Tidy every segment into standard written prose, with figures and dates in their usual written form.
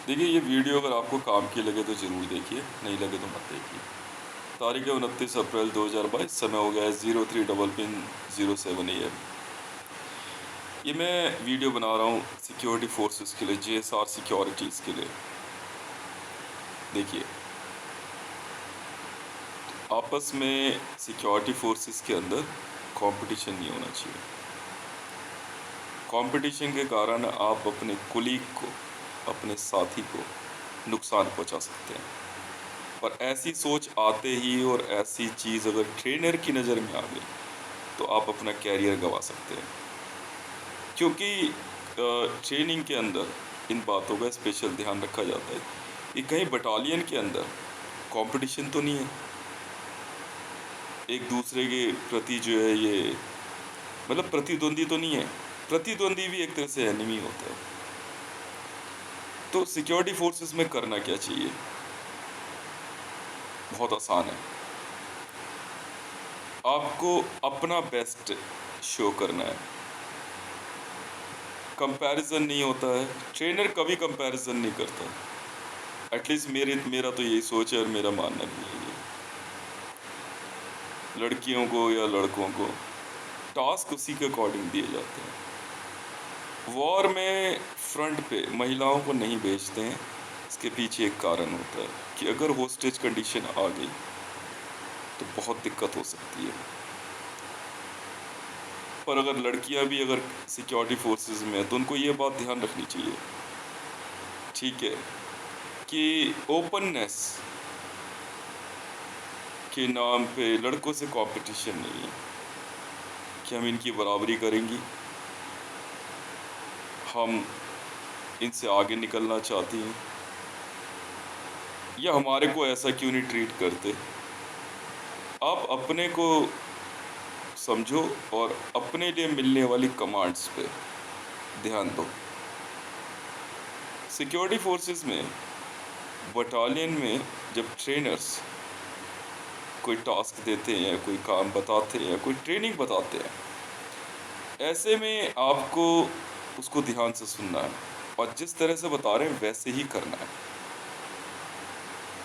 देखिए, ये वीडियो अगर आपको काम की लगे तो ज़रूर देखिए, नहीं लगे तो मत देखिए। तारीख है 29 अप्रैल 2022, समय हो गया है 03:07 AM। ये मैं वीडियो बना रहा हूँ सिक्योरिटी फोर्सेस के लिए, JSR सिक्योरिटीज़ के लिए। देखिए, आपस में सिक्योरिटी फोर्सेस के अंदर कंपटीशन नहीं होना चाहिए। कंपटीशन के कारण आप अपने कुलीग को, अपने साथी को नुकसान पहुंचा सकते हैं। पर ऐसी सोच आते ही और ऐसी चीज़ अगर ट्रेनर की नज़र में आ गई तो आप अपना कैरियर गंवा सकते हैं। क्योंकि ट्रेनिंग के अंदर इन बातों का स्पेशल ध्यान रखा जाता है कि कहीं बटालियन के अंदर कंपटीशन तो नहीं है, एक दूसरे के प्रति जो है ये मतलब प्रतिद्वंदी तो नहीं है। प्रतिद्वंदी भी एक तरह से एनिमी होता है। तो सिक्योरिटी फोर्सेस में करना क्या चाहिए? बहुत आसान है। आपको अपना बेस्ट शो करना है। कंपैरिजन नहीं होता है, ट्रेनर कभी कंपैरिजन नहीं करता। एटलीस्ट मेरा तो यही सोच है और मेरा मानना भी यही है। लड़कियों को या लड़कों को टास्क उसी के अकॉर्डिंग दिए जाते हैं। वॉर में फ्रंट पे महिलाओं को नहीं भेजते हैं, इसके पीछे एक कारण होता है कि अगर होस्टेज कंडीशन आ गई तो बहुत दिक्कत हो सकती है। पर अगर लड़कियां भी अगर सिक्योरिटी फोर्सेस में है तो उनको ये बात ध्यान रखनी चाहिए, ठीक है, कि ओपननेस के नाम पे लड़कों से कंपटीशन नहीं है कि हम इनकी बराबरी करेंगी, हम इनसे आगे निकलना चाहती हैं, या हमारे को ऐसा क्यों नहीं ट्रीट करते। आप अपने को समझो और अपने लिए मिलने वाली कमांड्स पे ध्यान दो। सिक्योरिटी फोर्सेस में, बटालियन में जब ट्रेनर्स कोई टास्क देते हैं, कोई काम बताते हैं, कोई ट्रेनिंग बताते हैं, ऐसे में आपको उसको ध्यान से सुनना है और जिस तरह से बता रहे हैं वैसे ही करना है।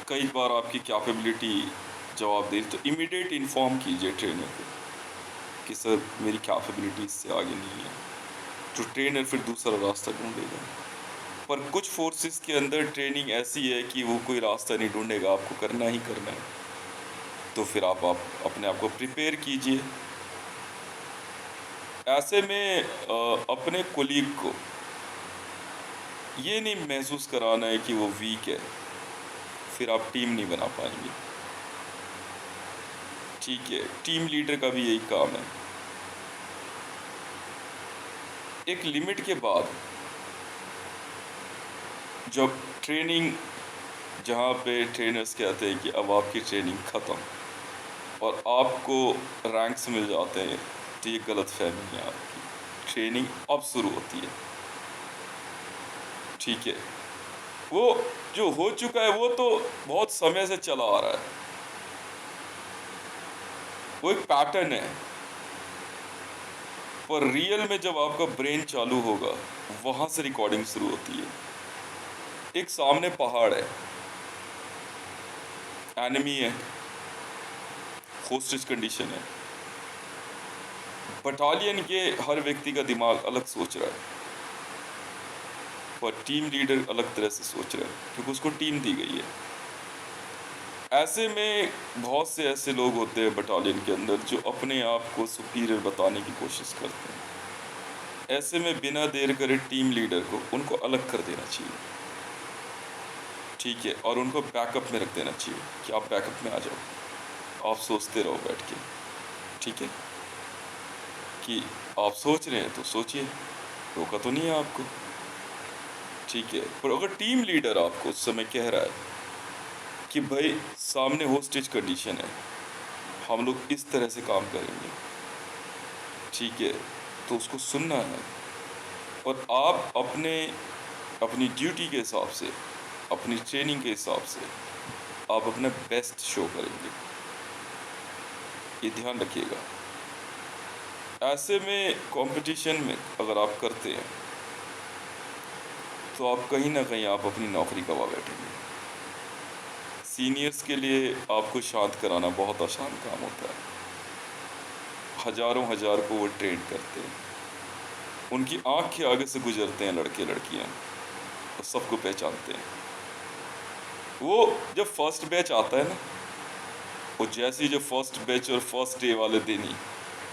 कई बार आपकी कैपेबिलिटी जवाब दे तो इमीडिएट इन्फॉर्म कीजिए ट्रेनर को कि सर मेरी कैपेबिलिटी इससे आगे नहीं है, तो ट्रेनर फिर दूसरा रास्ता ढूंढेगा। पर कुछ फोर्सेस के अंदर ट्रेनिंग ऐसी है कि वो कोई रास्ता नहीं ढूंढेगा, आपको करना ही करना है। तो फिर आप अपने आप को प्रिपेयर कीजिए। ऐसे में अपने कोलीग को ये नहीं महसूस कराना है कि वो वीक है, फिर आप टीम नहीं बना पाएंगे, ठीक है। टीम लीडर का भी यही काम है। एक लिमिट के बाद जब ट्रेनिंग, जहाँ पे ट्रेनर्स कहते हैं कि अब आपकी ट्रेनिंग ख़त्म और आपको रैंक्स मिल जाते हैं, तो ये गलत फहमी है आपकी। ट्रेनिंग अब शुरू होती है, ठीक है। वो जो हो चुका है वो तो बहुत समय से चला आ रहा है, वो एक पैटर्न है। पर रियल में जब आपका ब्रेन चालू होगा, वहां से रिकॉर्डिंग शुरू होती है। एक सामने पहाड़ है, एनिमी है, होस्टेज कंडीशन है, बटालियन के हर व्यक्ति का दिमाग अलग सोच रहा है, पर टीम लीडर अलग तरह से सोच रहा है क्योंकि उसको टीम दी गई है। ऐसे में बहुत से ऐसे लोग होते हैं बटालियन के अंदर जो अपने आप को सुपीरियर बताने की कोशिश करते हैं। ऐसे में बिना देर करे टीम लीडर को उनको अलग कर देना चाहिए, ठीक है, और उनको बैकअप में रख देना चाहिए कि आप बैकअप में आ जाओ, आप सोचते रहो बैठ के, ठीक है, कि आप सोच रहे हैं तो सोचिए, रोका तो नहीं है आपको, ठीक है। पर अगर टीम लीडर आपको उस समय कह रहा है कि भाई सामने होस्टेज कंडीशन है, हम लोग इस तरह से काम करेंगे, ठीक है, तो उसको सुनना है और आप अपनी ड्यूटी के हिसाब से, अपनी ट्रेनिंग के हिसाब से आप अपना बेस्ट शो करेंगे, ये ध्यान रखिएगा। ऐसे में कंपटीशन में अगर आप करते हैं तो आप कहीं ना कहीं आप अपनी नौकरी गंवा बैठेंगे। सीनियर्स के लिए आपको शांत कराना बहुत आसान काम होता है। हजारों हजार को वो ट्रेन करते हैं, उनकी आंख के आगे से गुजरते हैं लड़के लड़कियां, वो सबको पहचानते हैं। वो जब फर्स्ट बैच आता है ना, वो जैसे ही जब फर्स्ट बैच और फर्स्ट डे वाले दिन ही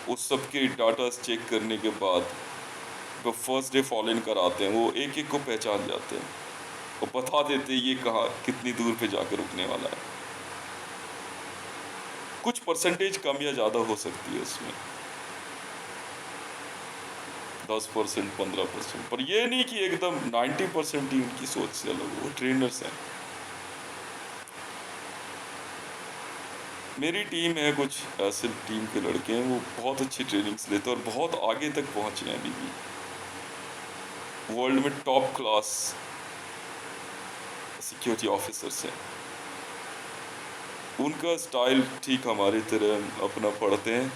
उस सबके डाटा चेक करने के बाद वो फर्स्ट डे फॉलो इन कराते हैं, वो एक एक को पहचान जाते हैं, वो बता देते हैं ये कहाँ कितनी दूर पे जाकर रुकने वाला है। कुछ परसेंटेज कम या ज़्यादा हो सकती है उसमें, 10%, 15%, पर ये नहीं कि एकदम 90% ही उनकी सोच से अलग हो। वो ट्रेनर्स हैं। मेरी टीम है, कुछ ऐसे टीम के लड़के हैं, वो बहुत अच्छी ट्रेनिंग्स लेते हैं और बहुत आगे तक पहुंचे हैं अभी भी। वर्ल्ड में टॉप क्लास सिक्योरिटी ऑफिसर्स हैं। उनका स्टाइल ठीक हमारी तरह अपना पढ़ते हैं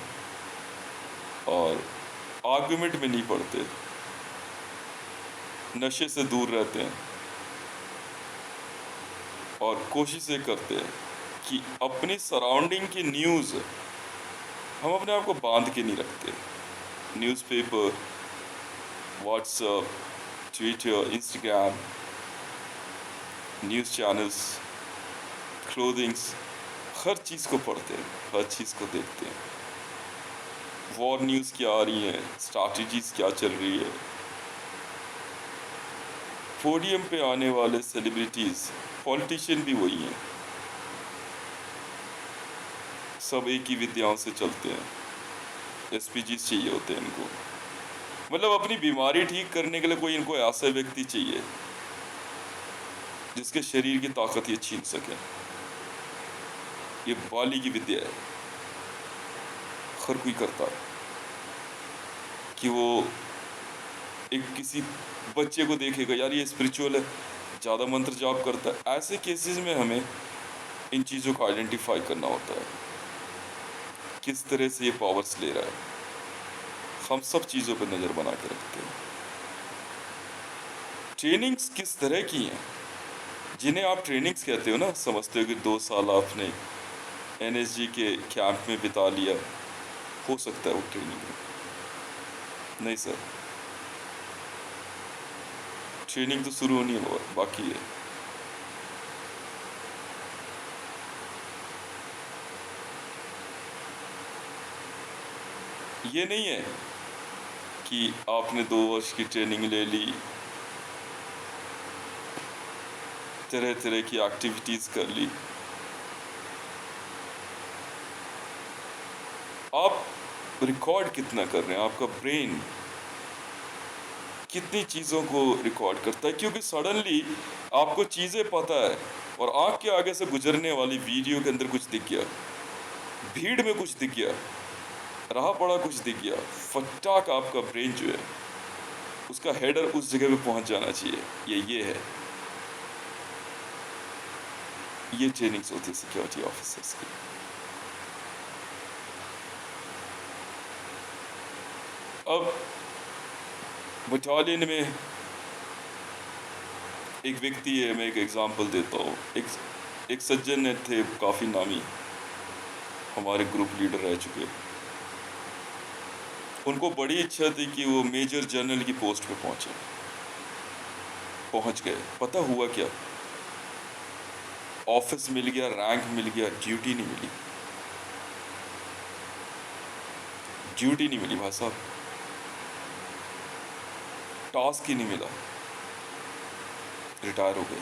और आर्गुमेंट में नहीं पढ़ते, नशे से दूर रहते हैं और कोशिश ये करते हैं कि अपनी सराउंडिंग की न्यूज़ हम अपने आप को बांध के नहीं रखते। Newspaper, WhatsApp, Twitter, Instagram, news channels, clothings, हर चीज़ को पढ़ते हैं, हर चीज़ को देखते हैं। वॉर न्यूज़ क्या आ रही है, स्ट्रैटेजीज क्या चल रही है, पोडियम पे आने वाले सेलिब्रिटीज़, पॉलिटिशियन भी वही हैं, सब एक ही विद्याओं से चलते हैं। एसपीजी चाहिए होते हैं इनको, मतलब अपनी बीमारी ठीक करने के लिए कोई इनको ऐसा व्यक्ति चाहिए जिसके शरीर की ताकत ये छीन सके। ये बाली की विद्या है, हर कोई करता है कि वो एक किसी बच्चे को देखेगा, यार ये स्पिरिचुअल है, ज़्यादा मंत्र जाप करता है। ऐसे केसेस में हमें इन चीज़ों को आइडेंटिफाई करना होता है, किस तरह से ये पावर्स ले रहा है। हम सब चीज़ों पर नज़र बना के रखते हैं। ट्रेनिंग्स किस तरह की हैं, जिन्हें आप ट्रेनिंग्स कहते हो ना, समझते हो कि 2 साल आपने एनएसजी के कैंप में बिता लिया, हो सकता है वो ट्रेनिंग है। नहीं सर, ट्रेनिंग तो शुरू होनी है, बाकी है। ये नहीं है कि आपने 2 वर्ष की ट्रेनिंग ले ली, तरह तरह की एक्टिविटीज़ कर ली, आप रिकॉर्ड कितना कर रहे हैं, आपका ब्रेन कितनी चीज़ों को रिकॉर्ड करता है। क्योंकि सडनली आपको चीज़ें पता है और आँख के आगे से गुजरने वाली वीडियो के अंदर कुछ दिख गया, भीड़ में कुछ दिख गया, रहा पड़ा कुछ दिख गया, फटाक आपका ब्रेन जो है उसका हेडर उस जगह पे पहुंच जाना चाहिए। ये है, ये ट्रेनिंग्स होती है सिक्योरिटी ऑफिसर्स की। अब बटालियन में एक व्यक्ति है, मैं एक एग्जांपल देता हूँ। एक सज्जन थे, काफ़ी नामी, हमारे ग्रुप लीडर रह चुके। उनको बड़ी इच्छा थी कि वो मेजर जनरल की पोस्ट पे पहुंच गए। पता हुआ क्या, ऑफिस मिल गया, रैंक मिल गया, ड्यूटी नहीं मिली। ड्यूटी नहीं मिली भाई साहब, टास्क ही नहीं मिला, रिटायर हो गए।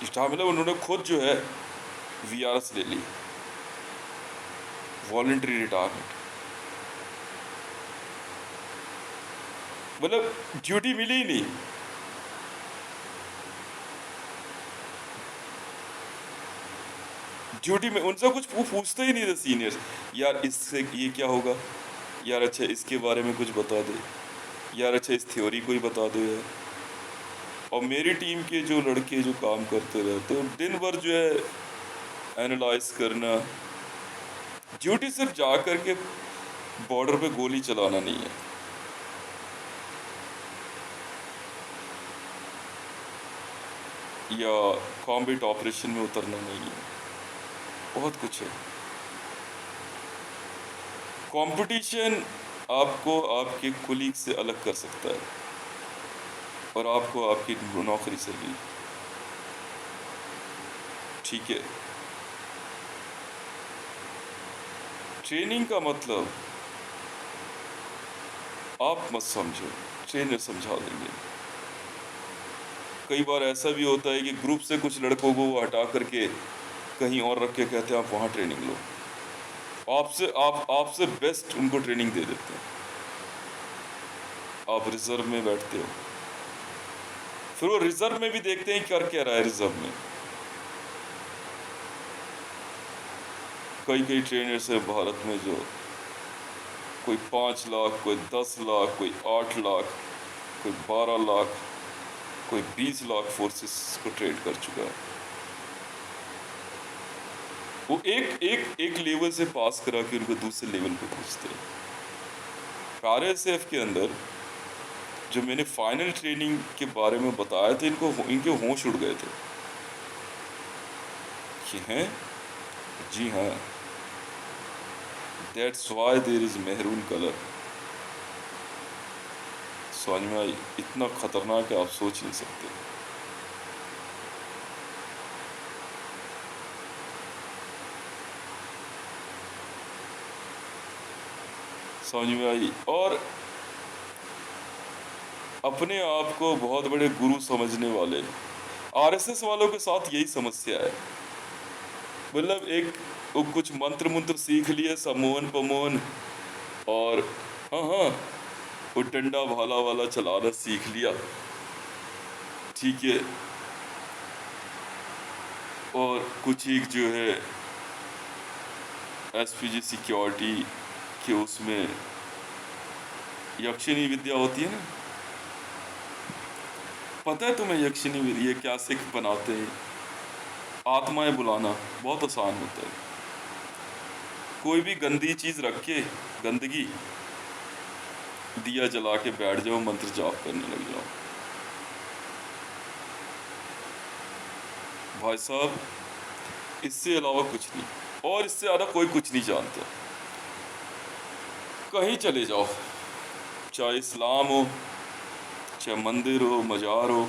रिटायर मतलब उन्होंने खुद जो है वीआरएस ले ली, वॉलंटरी रिटायरमेंट। मतलब ड्यूटी मिली ही नहीं। ड्यूटी में उनसे कुछ पूछते ही नहीं थे सीनियर्स, यार इससे ये क्या होगा, यार अच्छा इसके बारे में कुछ बता दे, यार अच्छा इस थ्योरी को ही बता दो यार। और मेरी टीम के जो लड़के जो काम करते रहते तो दिन भर जो है एनालाइज करना। ड्यूटी सिर्फ जा कर के बॉर्डर पे गोली चलाना नहीं है, या कॉम्बैट ऑपरेशन में उतरना नहीं है, बहुत कुछ है। कंपटीशन आपको आपके कुलीग से अलग कर सकता है और आपको आपकी नौकरी से भी। ठीक है, ट्रेनिंग का मतलब आप मत समझो, ट्रेनर समझा देंगे। कई बार ऐसा भी होता है कि ग्रुप से कुछ लड़कों को वो हटा करके कहीं और रख के कहते हैं आप वहाँ ट्रेनिंग लो, आपसे बेस्ट उनको ट्रेनिंग दे देते हैं। आप रिजर्व में बैठते हो, फिर वो रिजर्व में भी देखते हैं कर क्या रहा है रिजर्व में। कई कई ट्रेनर्स है भारत में जो कोई 5 लाख, कोई 10 लाख, कोई 8 लाख, कोई 12 लाख, कोई 20 लाख फोर्सेस को ट्रेन कर चुका है। वो एक लेवल से पास करा के उनको दूसरे लेवल पे पहुंचते हैं। RSF के अंदर जो मैंने फाइनल ट्रेनिंग के बारे में बताया था, इनके होश उड़ गए थे कि हैं, जी हाँ, that's why there is maroon colour. समझ में आई? इतना खतरनाक है आप सोच नहीं सकते। समझ में आई? और अपने आप को बहुत बड़े गुरु समझने वाले RSS वालों के साथ यही समस्या है। मतलब वो कुछ मंत्र मंत्र सीख लिए, समोहन पमोहन, और हाँ हाँ वो डंडा भाला वाला चलाना सीख लिया, ठीक है। और कुछ एक जो है SPG सिक्योरिटी के उसमें यक्षिणी विद्या होती है ना, पता है तुम्हें यक्षिणी विद्या क्या सिख बनाते हैं? आत्माएं बुलाना बहुत आसान होता है। कोई भी गंदी चीज रख के, गंदगी, दिया जला के बैठ जाओ, मंत्र जाप करने लग जाओ। भाई साहब, इससे अलावा कुछ नहीं, और इससे ज़्यादा कोई कुछ नहीं जानता। कहीं चले जाओ, चाहे इस्लाम हो, चाहे मंदिर हो, मजार हो,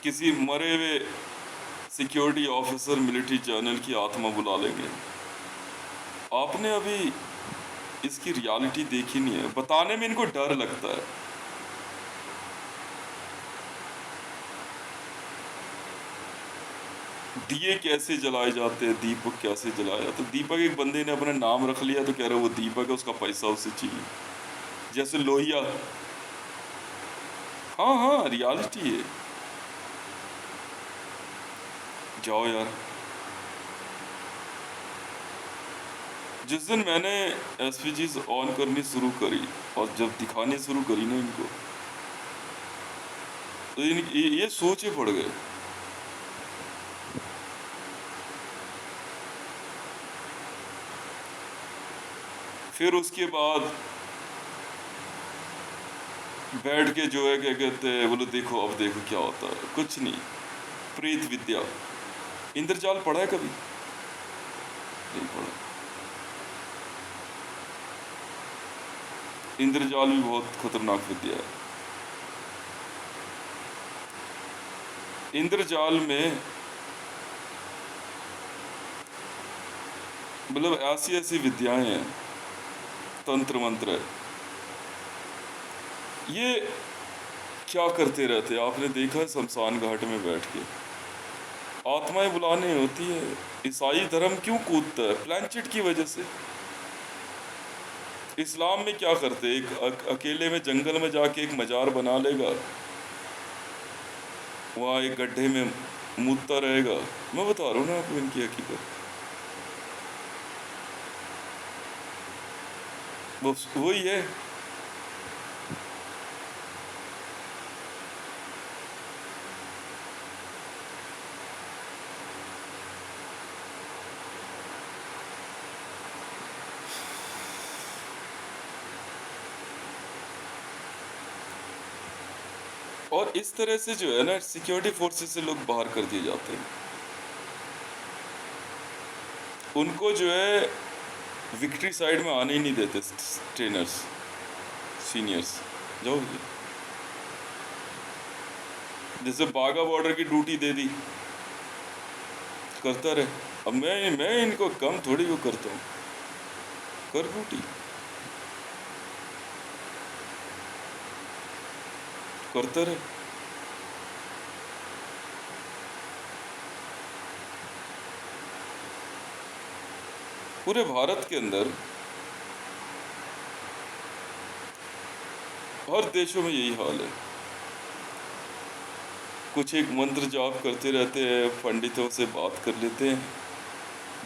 किसी मरे हुए सिक्योरिटी ऑफिसर, मिलिट्री जनरल की आत्मा बुला लेंगे। आपने अभी इसकी रियलिटी देखी नहीं है, बताने में इनको डर लगता है। दिए कैसे जलाए जाते हैं, दीपक कैसे जलाया जाता है। दीपक एक बंदे ने अपना नाम रख लिया तो कह रहे वो दीपक है, उसका पैसा उसे चाहिए। जैसे लोहिया, हाँ हाँ रियलिटी है। जाओ यार, जिस दिन मैंने SPGs ऑन करनी शुरू करी और जब दिखानी शुरू करी ना इनको, तो ये सोचे पड़ गए। फिर उसके बाद बैठ के जो है क्या कहते हैं, बोलो देखो अब देखो क्या होता है। कुछ नहीं, प्रेत विद्या, इंद्रजाल पढ़ा है कभी? नहीं पढ़ा। इंद्रजाल भी बहुत खतरनाक विद्या है। इंद्रजाल में मतलब ऐसी ऐसी विद्याएं हैं, तंत्र मंत्र है। ये क्या करते रहते हैं, आपने देखा है शमशान घाट में बैठ के आत्माएं बुलाने होती है। ईसाई धर्म क्यों कूदता है? प्लानचेट की वजह से। इस्लाम में क्या करते, एक अकेले में जंगल में जाके एक मजार बना लेगा, वहाँ एक गड्ढे में मुदता रहेगा। मैं बता रहा हूँ ना आपको इनकी हकीकत। वही है। और इस तरह से जो है ना सिक्योरिटी फोर्सेस से लोग बाहर कर दिए जाते हैं। उनको जो है विक्ट्री साइड में आने ही नहीं देते ट्रेनर्स सीनियर्स। जाओ ये जैसे बागा बॉर्डर की ड्यूटी दे दी, करता रहे। अब मैं इनको कम थोड़ी वो करता हूँ, कर ड्यूटी, करते रहे। पूरे भारत के अंदर हर देशों में यही हाल है। कुछ एक मंत्र जाप करते रहते हैं, पंडितों से बात कर लेते हैं,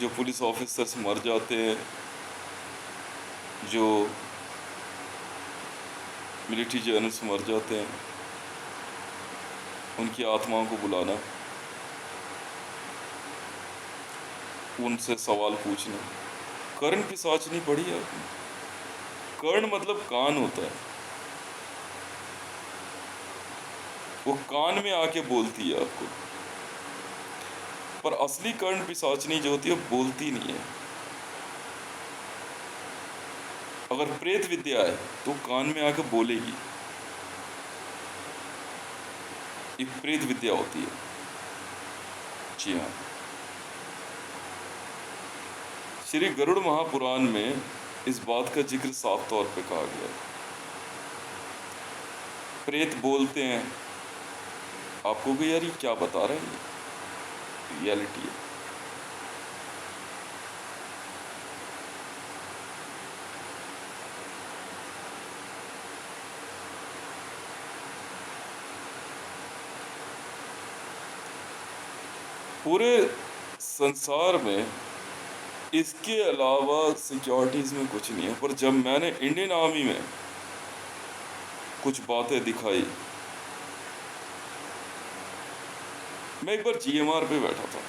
जो पुलिस ऑफिसर्स मर जाते हैं, जो मिलिट्री जनरल्स मर जाते हैं, उनकी आत्माओं को बुलाना, उनसे सवाल पूछना। कर्ण पिशाच नहीं पढ़ी है आपने? कर्ण मतलब कान होता है, वो कान में आके बोलती है आपको। पर असली कर्ण पिशाचनी जो होती है वो बोलती नहीं है। अगर प्रेत विद्या है तो कान में आके बोलेगी, एक प्रेत विद्या होती है। जी हाँ, श्री गरुड़ महापुराण में इस बात का जिक्र साफ तौर पे कहा गया है। प्रेत बोलते हैं आपको कि यार ये क्या बता रहा है, ये रियलिटी है। पूरे संसार में इसके अलावा सिक्योरिटीज में कुछ नहीं है। पर जब मैंने इंडियन आर्मी में कुछ बातें दिखाई, मैं एक बार जीएमआर पे बैठा था,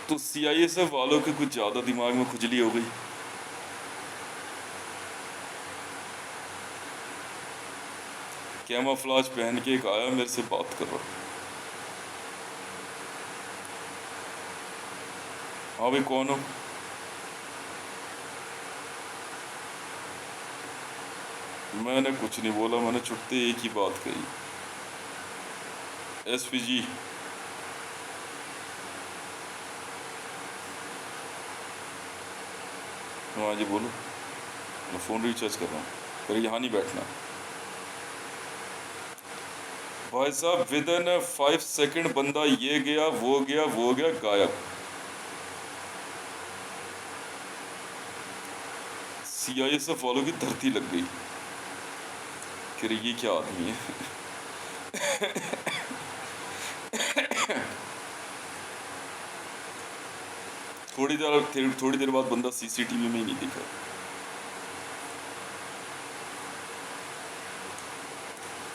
तो सीआईएसएफ वालों के कुछ ज्यादा दिमाग में खुजली हो गई। कैमोफ्लेज पहन के एक आया, मेरे से बात कर रहा। हाँ भाई कौन हो? मैंने कुछ नहीं बोला, मैंने छुट्टे एक ही बात कही, एसपीजी हाँ जी बोलो, मैं फ़ोन रिचार्ज कर रहा हूँ, पर यहाँ नहीं बैठना। भाई साहब विद इन 5 सेकंड बंदा ये गया वो गया वो गया, गायब। सीआईएसएफ वालों की धरती लग गई कि ये क्या आदमी है। थोड़ी देर बाद बंदा सीसीटीवी में ही नहीं दिखा।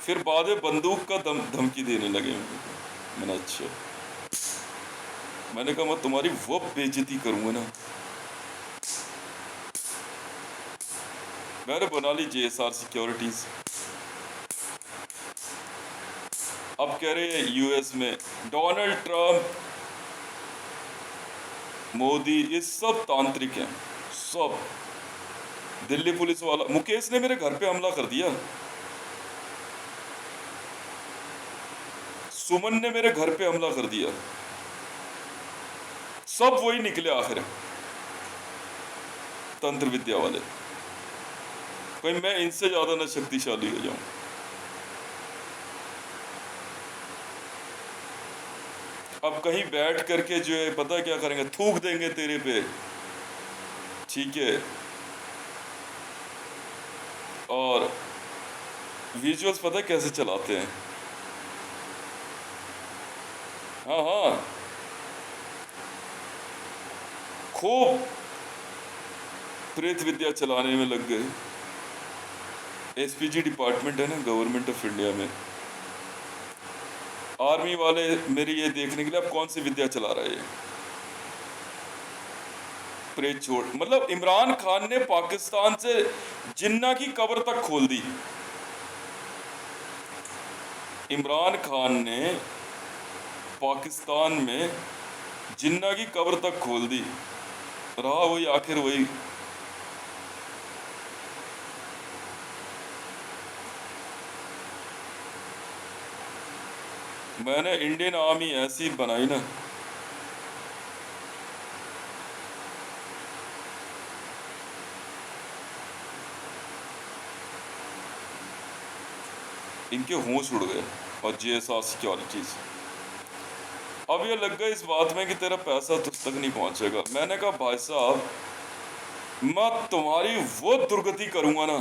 फिर बाद में बंदूक का धमकी देने लगे। मैंने अच्छा, मैंने कहा मैं तुम्हारी वो बेइज्जती करूंगा ना। मैंने बना ली जेएसआर सिक्योरिटीज। अब कह रहे हैं यूएस में डोनाल्ड ट्रंप, मोदी, ये सब तांत्रिक हैं सब। दिल्ली पुलिस वाला मुकेश ने मेरे घर पे हमला कर दिया, सुमन ने मेरे घर पे हमला कर दिया, सब वही निकले आखिर, तंत्र विद्या वाले। कोई मैं इनसे ज्यादा न शक्तिशाली हो जाऊं। अब कहीं बैठ करके जो है पता क्या करेंगे, थूक देंगे तेरे पे, ठीक है। और विजुअल्स पता कैसे चलाते हैं? हाँ हाँ, खूब प्रेत विद्या चलाने में लग गए। एसपीजी डिपार्टमेंट है ना गवर्नमेंट ऑफ इंडिया में, आर्मी वाले मेरी ये देखने के लिए अब कौन सी विद्या चला रहे हैं। प्रेत छोड़, मतलब इमरान खान ने पाकिस्तान से जिन्ना की कब्र तक खोल दी। इमरान खान ने पाकिस्तान में जिन्ना की कब्र तक खोल दी, रहा वही आखिर वही। मैंने इंडियन आर्मी ऐसी बनाई ना, इनके होश उड़ गए। और जीएसआर सिक्योरिटीज अब ये लग गए इस बात में कि तेरा पैसा तुझ तक नहीं पहुंचेगा। मैंने कहा भाई साहब, मैं तुम्हारी वो दुर्गति करूंगा ना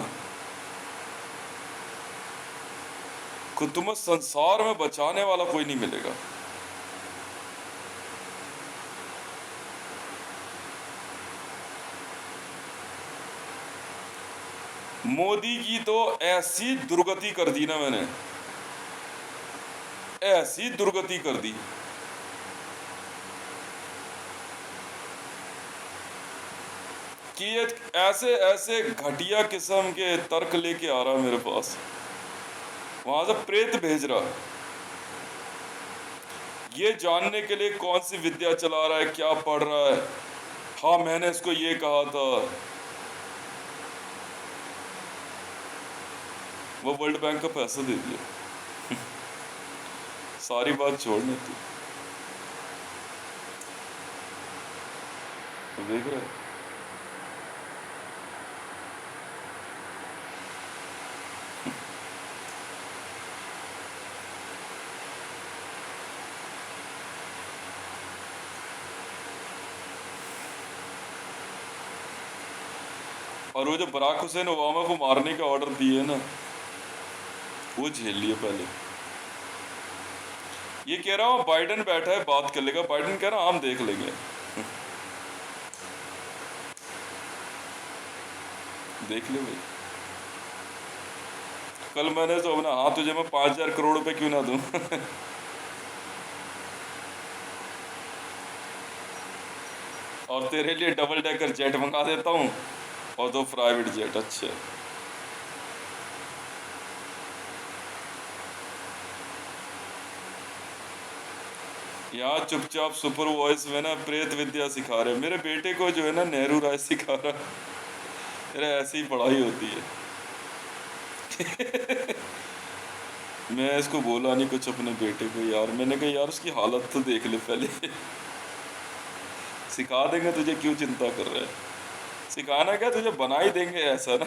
कि तुम्हें संसार में बचाने वाला कोई नहीं मिलेगा। मोदी की तो ऐसी दुर्गति कर दी ना मैंने, ऐसी दुर्गति कर दी कि ये ऐसे ऐसे घटिया किस्म के तर्क लेके आ रहा मेरे पास, वहां से प्रेत भेज रहा, ये जानने के लिए कौन सी विद्या चला रहा है, क्या पढ़ रहा है। हाँ मैंने इसको ये कहा था, वो वर्ल्ड बैंक का पैसा दे दिया। सारी बात छोड़ने थी, तो देख रहे हैं। और वो जो बराक हुसैन ओबामा को मारने का ऑर्डर दिए ना, वो झेल लिए पहले। ये कह रहा हूँ बाइडेन बैठा है बात कर लेगा, बाइडेन कह रहा हम देख लेंगे। देख ले भाई, कल मैंने तो अपना हाँ तुझे मैं 5,000 करोड़ रुपए क्यों ना दूं। और तेरे लिए डबल डेकर जेट मंगा देता हूँ और 2 प्राइवेट जेट। अच्छे यहाँ चुपचाप सुपर वॉइस में ना प्रेत विद्या सिखा रहे। मेरे बेटे को जो है ना नेहरू राय सिखा रहा। अरे ऐसी पढ़ाई होती है। मैं इसको बोला नहीं कुछ अपने बेटे को यार, मैंने कहा यार उसकी हालत तो देख ले पहले। सिखा देंगे तुझे, क्यों चिंता कर रहा है। सिखाना क्या, तुझे बना ही देंगे ऐसा ना।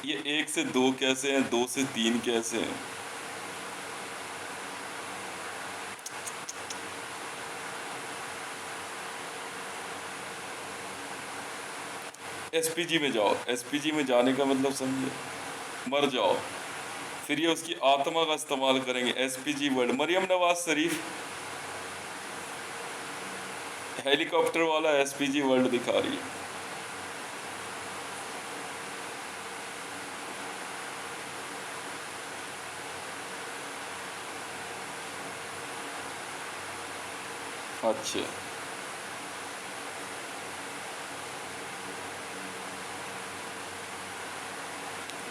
ये 1 से 2 कैसे हैं, 2 से 3 कैसे हैं। एसपीजी में जाओ, एसपीजी में जाने का मतलब समझे, मर जाओ, फिर ये उसकी आत्मा का इस्तेमाल करेंगे। SPG world, Maryam Nawaz Sharif helicopter वाला एसपीजी वर्ल्ड दिखा रही है। अच्छा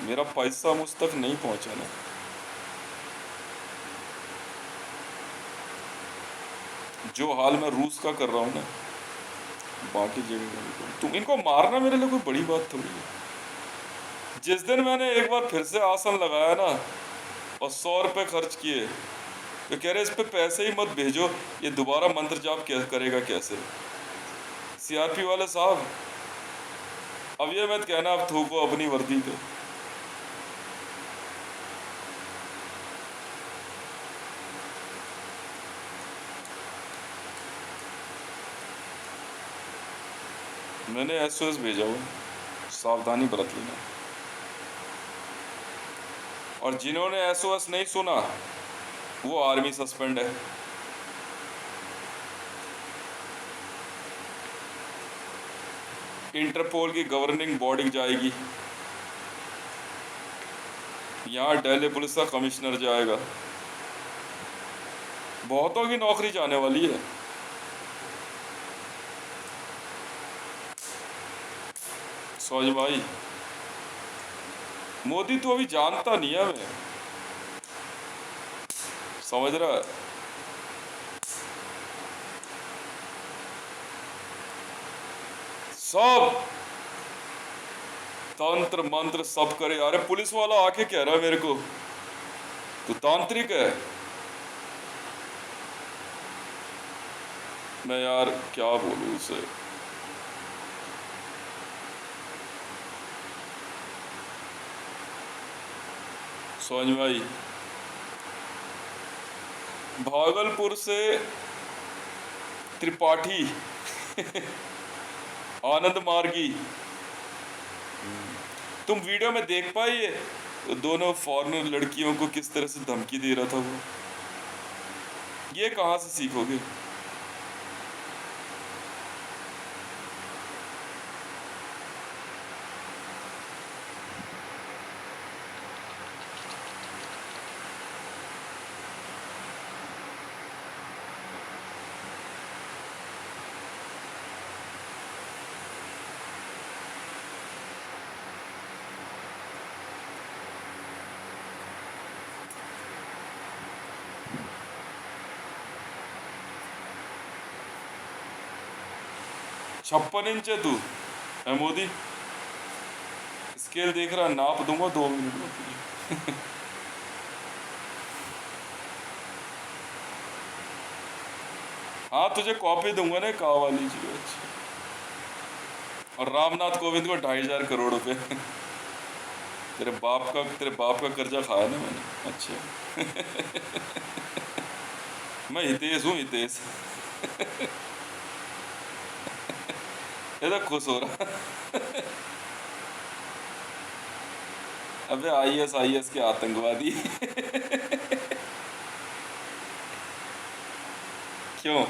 मेरा पैसा मुझ तक नहीं पहुंचा ना। जो हाल मैं रूस का कर रहा हूं ना, बाकी जगह तुम इनको मारना मेरे लिए कोई बड़ी बात थोड़ी है। जिस दिन मैंने एक बार फिर से आसन लगाया ना और 100 रुपये खर्च किए, तो कह रहे इस पे पैसे ही मत भेजो, ये दोबारा मंत्र जाप करेगा कैसे। सीआरपी वाले साहब, अब ये मत कहना आप थूको अपनी वर्दी पे। मैंने एसओएस भेजा हुआ, सावधानी बरत लेना। और जिन्होंने एसओएस नहीं सुना वो आर्मी सस्पेंड है। इंटरपोल की गवर्निंग बॉडी जाएगी, यहाँ दिल्ली पुलिस का कमिश्नर जाएगा, बहुतों की नौकरी जाने वाली है। सौज भाई मोदी तू अभी जानता नहीं है हमें, समझ रहा है? सब तंत्र मंत्र सब करे। अरे पुलिस वाला आके कह रहा है मेरे को तू तांत्रिक है। मैं यार क्या बोलूं उसे। समझ में आई? भागलपुर से त्रिपाठी आनंद मार्गी, तुम वीडियो में देख पाई है वो दोनों फॉरेनर लड़कियों को किस तरह से धमकी दे रहा था वो? ये कहाँ से सीखोगे? छप्पन इंच है तू है मोदी? स्केल देख रहा, नाप दूंगा 2 मिनट में तुझे। हाँ तुझे कॉपी दूंगा ना का वाली जी। अच्छा, और रामनाथ कोविंद को 2,500 करोड़ रुपए तेरे बाप का कर्जा खाया ना मैंने। अच्छा मैं हितेश हूँ, हितेश। ये तो खुश हो रहा। अबे आईएस के आतंकवादी। क्यों?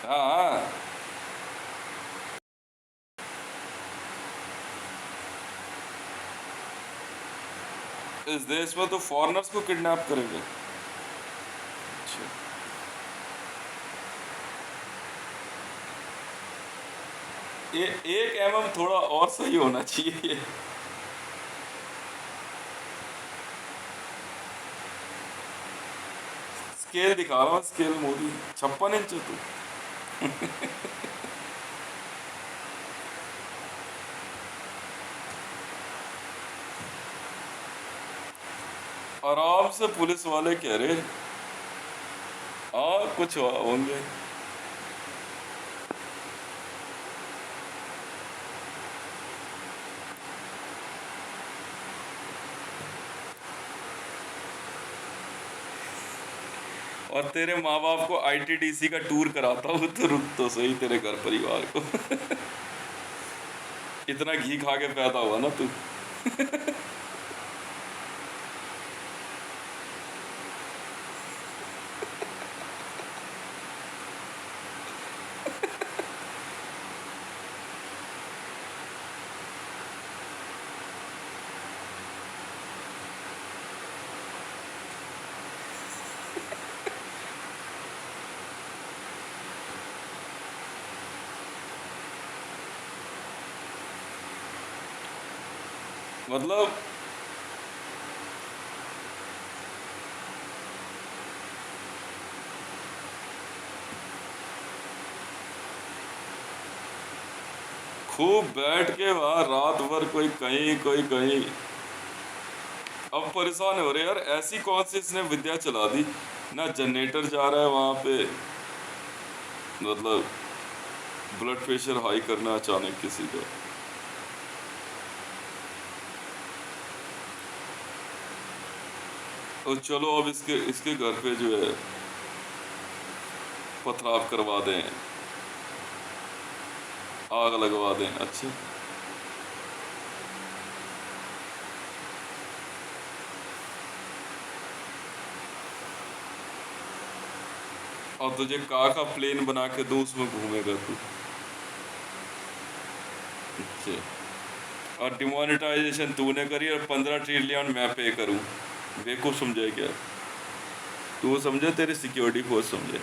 हाँ इस देश में तो फॉरेनर्स को किडनैप करेंगे। अच्छा, एक एमएम थोड़ा और सही होना चाहिए। स्केल दिखा रहा हूँ, स्केल मोदी 56 इंच है तू। आराम से पुलिस वाले कह रहे हाँ कुछ होंगे। और तेरे माँ बाप को आईटीडीसी का टूर कराता हूँ तो रुक तो सही तेरे घर परिवार को। इतना घी खा के पैदा हुआ ना तू। मतलब खूब बैठ के वहां रात भर, कोई कहीं कोई कहीं। अब परेशान हो रहे यार, ऐसी कौन सी इसने विद्या चला दी ना, जनरेटर जा रहा है वहां पे, मतलब ब्लड प्रेशर हाई करना अचानक किसी का। और चलो अब इसके इसके घर पे जो है पथराव करवा दें, आग लगवा दें। अच्छा, और तुझे का प्लेन बना के दूं, उसमें घूमेगा तू। अच्छा, और डिमोनेटाइजेशन तूने करी और 15 ट्रिलियन मैं पे करूं, बेवकूफ समझे क्या? तू समझे, तेरी सिक्योरिटी फोर्स समझे।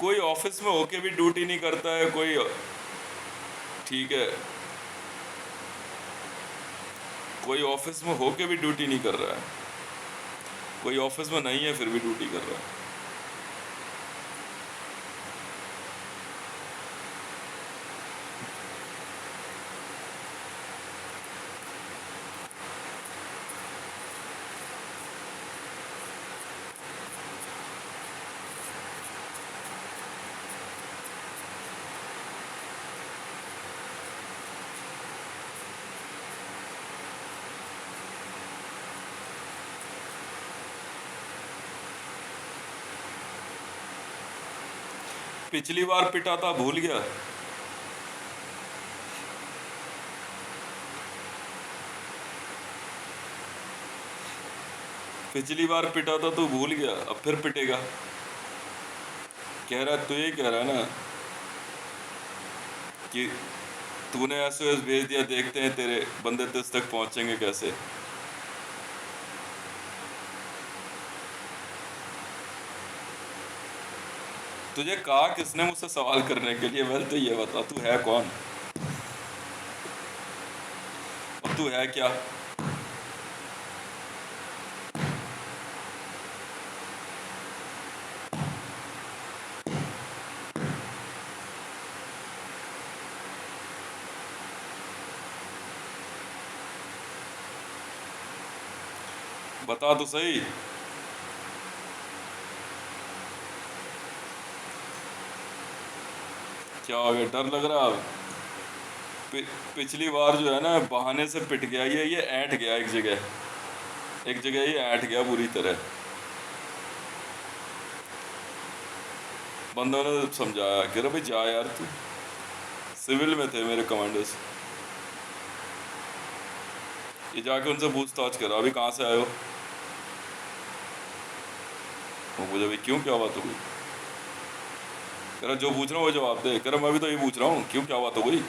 कोई ऑफिस में होके भी ड्यूटी नहीं करता है कोई, ठीक है, कोई ऑफिस में होके भी ड्यूटी नहीं कर रहा है, कोई ऑफिस में नहीं है फिर भी ड्यूटी कर रहा है। पिछली बार पिटा था, भूल गया? पिछली बार पिटा था, तू भूल गया, अब फिर पिटेगा। कह रहा, तू ये कह रहा है ना कि तूने एसओएस भेज दिया, देखते हैं तेरे बंदे तुझ तक पहुंचेंगे कैसे। तुझे कहा किसने मुझसे सवाल करने के लिए? वेल तो ये बता, तू है कौन और तू है क्या? बता तो सही। क्या हो गया, डर लग रहा अब? पिछली बार जो है ना, बहाने से पिट गया, ये ऐंठ गया एक जगह, एक जगह ये ऐंठ गया बुरी तरह। बंदों ने समझाया कि भाई जा यार, तू सिविल में थे मेरे कमांडर्स, ये जाके उनसे पूछताछ करा, अभी कहाँ से आए हो? वो मुझे भाई क्यों, क्या बात हो गई? कह रहा जो पूछ रहा हूँ वो जवाब दे। कह रहा मैं भी तो ये पूछ रहा हूँ, क्यों, क्या बात हो गई?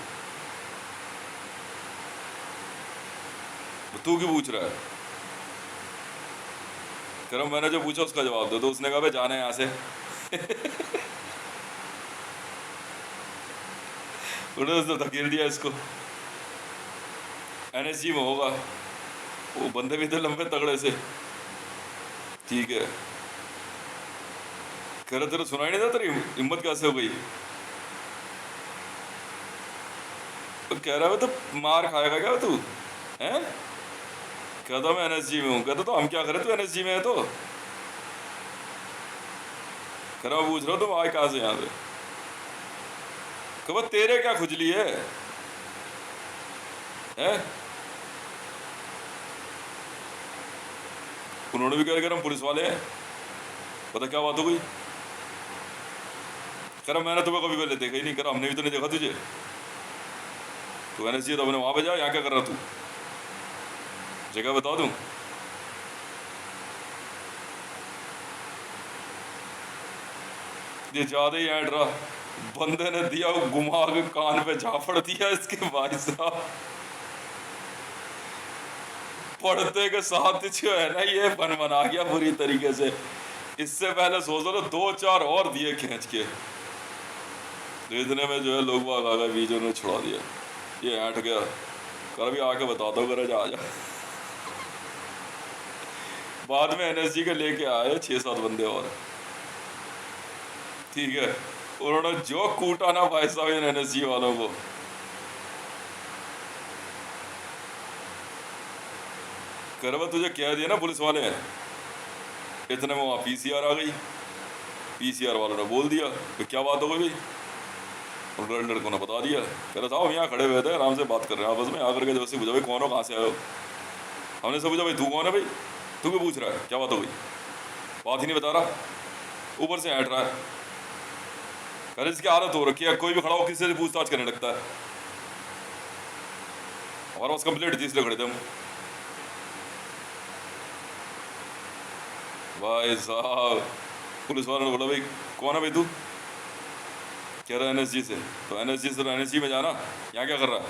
तू क्यों पूछ रहा है? कह रहा मैंने जो पूछा उसका जवाब दे। तो उसने कहा भाई जाना है यहाँ से। उन्होंने धकेल दिया इसको, एनएसजी में होगा, वो बंदे भी थे लंबे तगड़े से, ठीक है। कह रहा तेरा सुनाई नहीं था, तेरी हिम्मत कैसे हो गई? तो कह रहा है तो मार खाएगा क्या तू, हैं? कहता मैं एनएसजी में हूँ। कहता तो हम क्या करें, तू एनएसजी में है तो? कह रहा पूछ रहा तुम आए कहाँ से यहाँ पे? कहा तेरे क्या खुजली है, हैं? उन्होंने भी कह हम पुलिस वाले हैं। पता क्या बात हो गई? कह रहा मैंने तुम्हें कभी पहले देखा ही नहीं। कह रहा हमने भी तो नहीं देखा तुझे, तू एनएसजी तो अपने वहां पे जा, यहाँ क्या कर रहा तू? जगह बता दूं? ये ज्यादा ही ऐड रहा, बंदे ने दिया घुमा के कान पे झापड़ दिया इसके। भाई साहब पढ़ते के साथ जो है ना, ये बनबना गया बुरी तरीके से। इससे पहले सोचो तो 2-4 और दिए खींच के, तो इतने में जो है लोग बाग आ गए बीच, उन्होंने छुड़ा दिया, ये ऐंठ गया। कल भी आके बता दो गरज आ जा। बाद में एनएसजी के लेके आए 6-7 बंदे और, ठीक है, उन्होंने जो कूटा ना भाई साहब इन एनएसजी वालों को, करवा तुझे कह दिया ना पुलिस वाले हैं, इतने में वहाँ पीसीआर आ गई। पीसीआर वालों ने बोल दिया कि क्या बात हो गई भाई, उन लड़कों ने बता दिया, कह रहा था हम यहाँ खड़े हुए थे आराम से बात कर रहे हैं आपस में, आकर के जब से पूछा भाई कौन हो, कहाँ से आए हो। हमने से पूछा भाई तू कौन है भाई, तू क्यों पूछ रहा है, क्या बात हो गई, बात ही नहीं बता रहा, ऊपर से हट रहा है। कह रहे इसकी आदत हो रखी है, कोई भी खड़ा हो किसी से पूछताछ करने लगता है। हमारे पास कंप्लेंट थी इसलिए खड़े थे हम। भाई साहब पुलिस वालों ने बोला भाई कौन है भाई तू, कह रहा है एनएसजी से। तो एनएसजी से, एनएसजी में जाना, यहाँ क्या कर रहा है,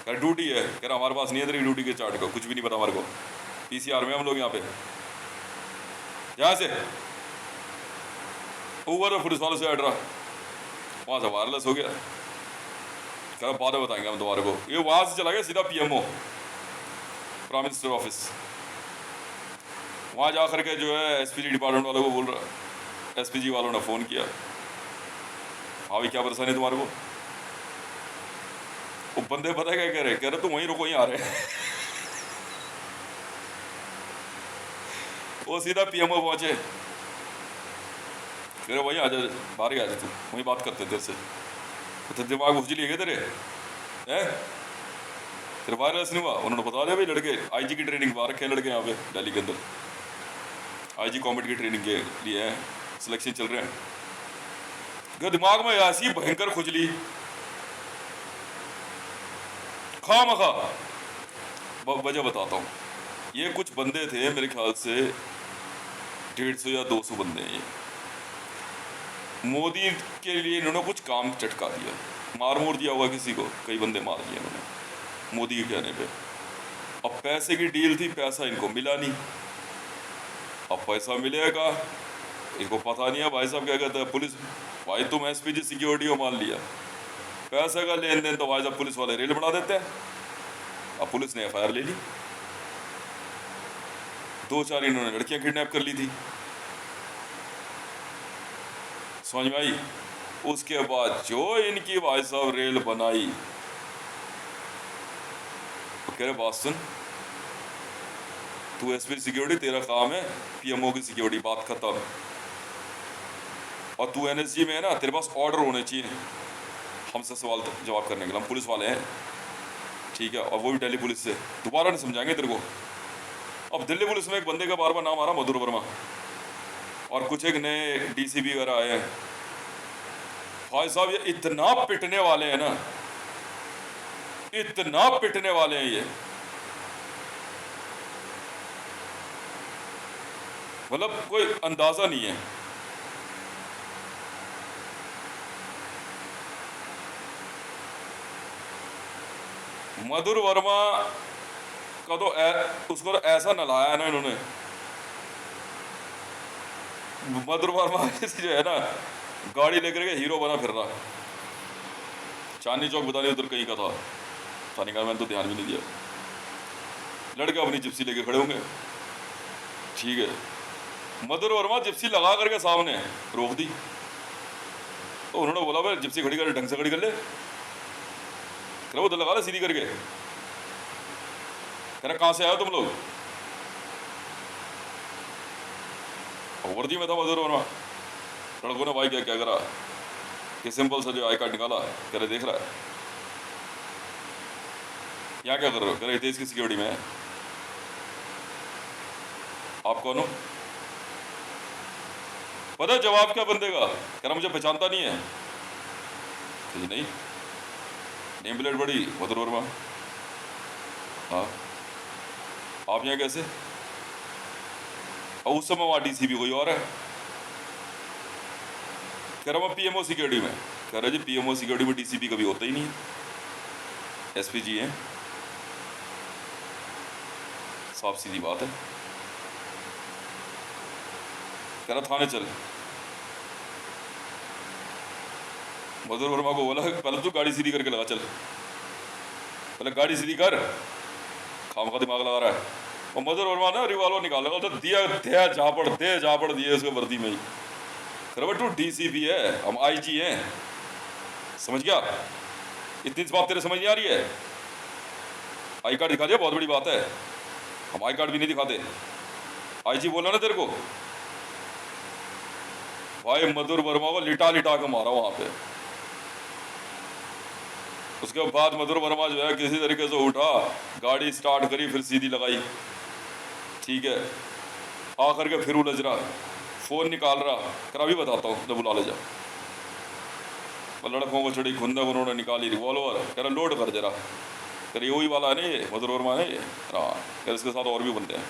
कह ड्यूटी है। कह रहा हमारे पास नहीं है तेरी ड्यूटी के चार्ट को, कुछ भी नहीं पता हमारे को, पीसीआर में हम लोग यहाँ पे, यहाँ से ऊपर पुलिस वालों से हट रहा, वहाँ से वायरलेस हो गया। कह रहा बाद में बताएंगे हम तुम्हारे को। ये वहाँ से चला गया सीधा पीएमओ, प्राइम मिनिस्टर ऑफिस। वहाँ जा करके जो है एसपीजी डिपार्टमेंट वालों को बोल रहा, एसपीजी वालों ने फ़ोन किया, हाँ भाई क्या परेशानी है तुम्हारे को। वो बंदे पता है क्या कह रहे तुम वहीं रुको, वहीं आ रहे हैं। वो सीधा पीएमओ पहुंचे, कह रहे वहीं आ जा, बाहर ही आ जा तू, वहीं बात करते तेरे से। तो दिमाग उजली है तेरे हैं, तेरे वायरलेस नहीं हुआ। उन्होंने बता दिया भाई लड़के आईजी की ट्रेनिंग पा रखे हैं लड़के यहाँ पे दिल्ली के अंदर, आईजी कॉमेट की ट्रेनिंग के लिए हैं, सिलेक्शन चल रहे हैं। दिमाग में ऐसी भयंकर खुजली, खामखा। वजह बताता हूँ, ये कुछ बंदे थे मेरे ख्याल से 150 या 200 बंदे हैं ये। मोदी के लिए इन्होंने कुछ काम चटका दिया, मार मोर दिया होगा किसी को, कई बंदे मार दिए इन्होंने मोदी के कहने पे। अब पैसे की डील थी, पैसा इनको मिला नहीं, अब पैसा मिलेगा इनको पता नहीं है। भाई साहब क्या कहते हैं पुलिस, भाई तुम एसपीजी सिक्योरिटी को मान लिया, पैसे का लेन देन तो भाई साहब पुलिस वाले रेल बढ़ा देते हैं। अब पुलिस ने एफआईआर ले ली, 2-4 इन्होंने लड़कियां किडनैप कर ली थी, समझ में आई। उसके बाद जो इनकी भाई साहब रेल बनाई, तो कह रहे बात सुन, तू एसपी सिक्योरिटी तेरा काम है, पीएमओ की सिक्योरिटी, बात खत्म। और तू एनएसजी में है ना, तेरे पास ऑर्डर होने चाहिए हमसे सवाल जवाब करने के लिए, हम पुलिस वाले हैं, ठीक है, और वो भी दिल्ली पुलिस से। दोबारा नहीं समझाएंगे तेरे को। अब दिल्ली पुलिस में एक बंदे का बार बार नाम आ रहा, मधुर वर्मा, और कुछ एक नए डीसीपी वगैरह आए हैं। भाई साहब ये इतना पिटने वाले हैं ना, इतना पिटने वाले हैं ये, मतलब कोई अंदाजा नहीं है। मधुर वर्मा का तो उसको तो ऐसा नलाया ना इन्होंने, मधुर वर्मा जो है ना गाड़ी लेकर के हीरो बना फिर रहा। चांदनी चौक बता नहीं उधर कहीं का था, चांदनी का मैंने तो ध्यान भी नहीं दिया। लड़के अपनी जिप्सी लेके खड़े होंगे, ठीक है, मधुर वर्मा जिप्सी लगा करके सामने रोक दी, तो उन्होंने बोला भाई जिप्सी खड़ी कर, ढंग से खड़ी कर ले, वो तो लगा ले सीधी करके। कह रहा कहाँ से आए तुम लोग, वर्दी में था मधुर वर्मा। लड़कों ने भाई क्या क्या करा कि सिंपल सा जो आई कार्ड निकाला, कह रहे देख रहा है यहाँ क्या कर रहे हो, कह रहे देश की सिक्योरिटी में है। आप कौन हो, पता है जवाब क्या बंदे का, कह रहा मुझे पहचानता नहीं है। नहीं, नेम प्लेट बड़ी मधुर वर्मा। हाँ, आप यहाँ कैसे, और उस समय वहाँ डीसीपी कोई और है। कह रहा मैं पीएमओ सिक्योरिटी में। कह रहा जी पीएमओ सिक्योरिटी में डीसीपी कभी होता ही नहीं है, एसपीजी है, साफ सीधी बात है। कह रहा थाने चल। मधुर वर्मा को बोला पहले तू गाड़ी सीधी करके लगा चल, पहले गाड़ी सीधी कर, खामखा दिमाग लगा रहा है। और मधुर वर्मा ने रिवॉल्वर निकाल लगा तो दिया दे झापड़ दिए उसके वर्दी में ही। खबर तू डीसीपी है, हम आईजी हैं, समझ गया? इतनी बात तेरे समझ नहीं आ रही है? आई कार्ड दिखा दिया, बहुत बड़ी बात है। हम आई कार्ड भी नहीं दिखाते। आईजी बोला ना तेरे को। भाई मधुर वर्मा को लिटा लिटा के मारा वहां पे। उसके बाद मधुर वर्मा जो है किसी तरीके से उठा, गाड़ी स्टार्ट करी, फिर सीधी लगाई, ठीक है। आकर के फिर उलझ रहा, फोन निकाल रहा, कर अभी बताता हूँ, तो बुला ले जा। लड़कों को चढ़ी खुंदक, उन्होंने निकाली रिवॉल्वर, कह रहा लोड कर जरा। कह रही वही वाला है ना ये मधुर वर्मा है ये? हाँ। कह इसके साथ और भी बंदे हैं।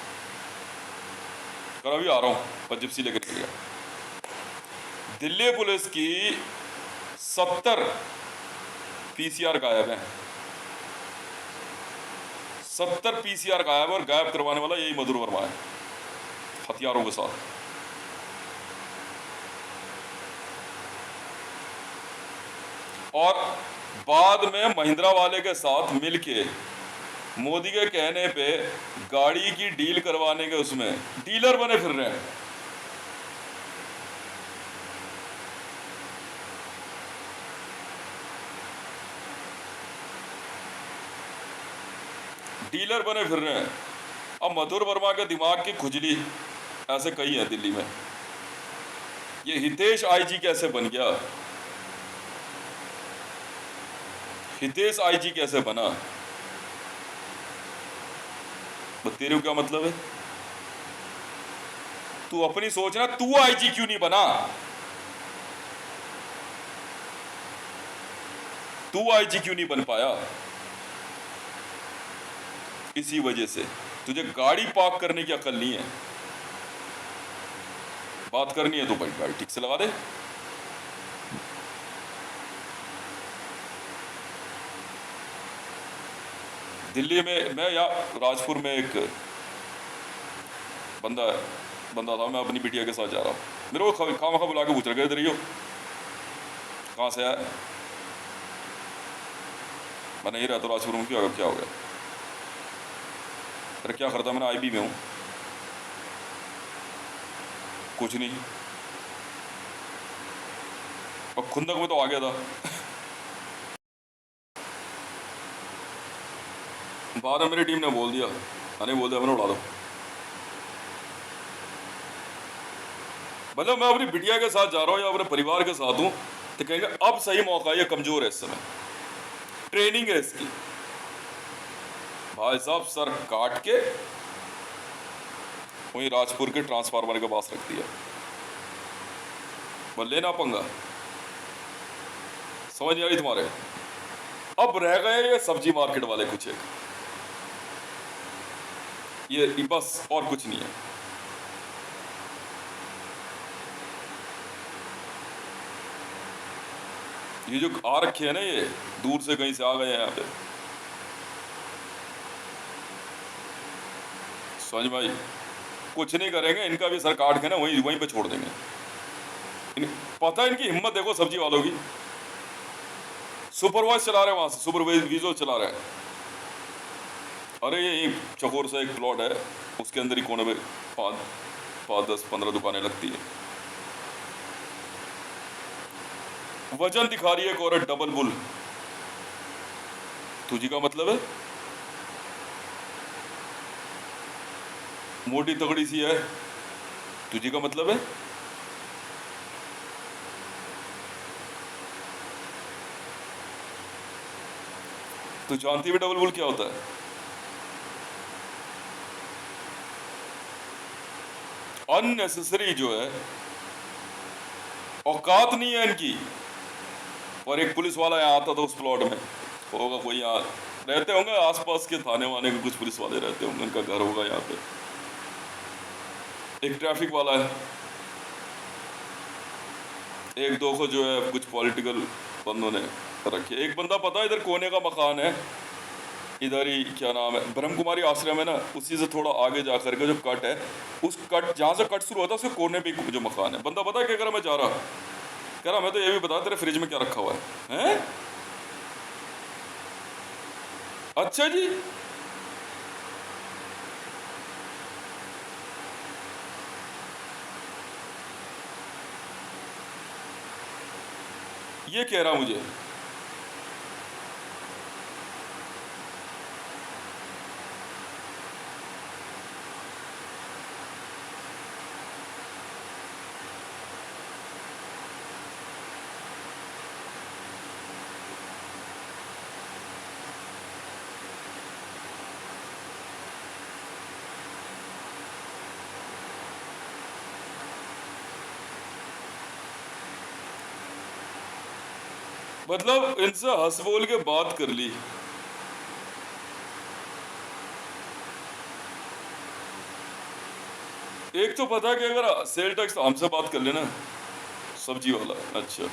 कर अभी आ रहा हूँ, पर जिप्सी लेकर निकल गया। दिल्ली पुलिस की 70 पीसीआर गायब है। 70 पीसीआर गायब, और गायब करवाने वाला यही मधुर वर्मा है, हथियारों के साथ। और बाद में महिंद्रा वाले के साथ मिलके मोदी के कहने पे गाड़ी की डील करवाने के उसमें डीलर बने फिर रहे हैं। डीलर बने फिर रहे हैं। अब मधुर वर्मा के दिमाग की खुजली ऐसे कई है दिल्ली में। ये हितेश आईजी कैसे बन गया? हितेश आईजी कैसे बना? तो तेरे को क्या मतलब है? तू अपनी सोचना, तू आईजी क्यों नहीं बना? तू आईजी क्यों नहीं बन पाया? इसी वजह से तुझे गाड़ी पार्क करने की अकल नहीं है। बात करनी है तो भाई गाड़ी ठीक से लगा दे। दिल्ली में मैं या राजपुर में एक बंदा था, मैं अपनी बिटिया के साथ जा रहा हूँ, मेरे को खामखा बुला के पूछ रहे, इधर ही हो, कहाँ से आया? मैं नहीं रहता राजपुर में। क्या हो गया? अरे क्या करता, मैंने आईबी में हूँ। कुछ नहीं, और खुंदक में तो आ गया था। बाद में मेरी टीम ने बोल दिया, मैंने उड़ा दो। मतलब मैं अपनी बिटिया के साथ जा रहा हूँ या अपने परिवार के साथ हूँ तो कहेंगे अब सही मौका है, ये कमजोर है इस समय, ट्रेनिंग है इसकी। भाई साहब सर काट के वहीं राजपुर के ट्रांसफार्मर के पास रख दिया। बोल लेना पंगा, समझ नहीं आ रही तुम्हारे? अब रह गए ये सब्जी मार्केट वाले कुछ एक, ये बस, और कुछ नहीं है। ये जो आ रखे हैं ना, ये दूर से कहीं से आ गए हैं यहाँ पे। समझ भाई, कुछ नहीं करेंगे, इनका भी सर काट के ना वहीं पे छोड़ देंगे। पता है इनकी हिम्मत देखो सब्जी वालों की। सुपरवाइज चला रहे हैं, वहां से सुपरवाइजर चला रहे हैं। अरे ये चकोर सा एक प्लॉट है, उसके अंदर ही कोने में 5-10-15 दुकानें लगती है। वजन दिखा रही है एक औरत, डबल बुल। तुझी का मतलब है मोटी तगड़ी सी है, तुझी का मतलब है? तू जानती भी डबल बुल क्या होता है? अननेसेसरी जो है, औकात नहीं है इनकी। और एक पुलिस वाला यहाँ आता था उस प्लॉट में, होगा कोई यहाँ रहते होंगे आसपास के थाने वाने के कुछ पुलिस वाले रहते होंगे, उनका घर होगा यहाँ पे। एक ट्रैफिक वाला है, एक दो को जो है कुछ पॉलिटिकल बंदों ने रखे। एक बंदा पता है इधर कोने का मकान है, इधर ही क्या नाम है, ब्रह्म कुमारी आश्रम है ना, उसी से थोड़ा आगे जा करके जो कट है, उस कट जहाँ से कट शुरू होता है उसके कोने पे जो मकान है। बंदा पता है क्या कह रहा, मैं जा रहा, कह रहा मैं तो ये भी बता तेरे फ्रिज में क्या रखा हुआ है? अच्छा जी, ये कह रहा मुझे। मतलब इनसे हंस बोल के बात कर ली। एक तो पता कि अगर सेल टैक्स हमसे बात कर लेना, सब्जी वाला। अच्छा,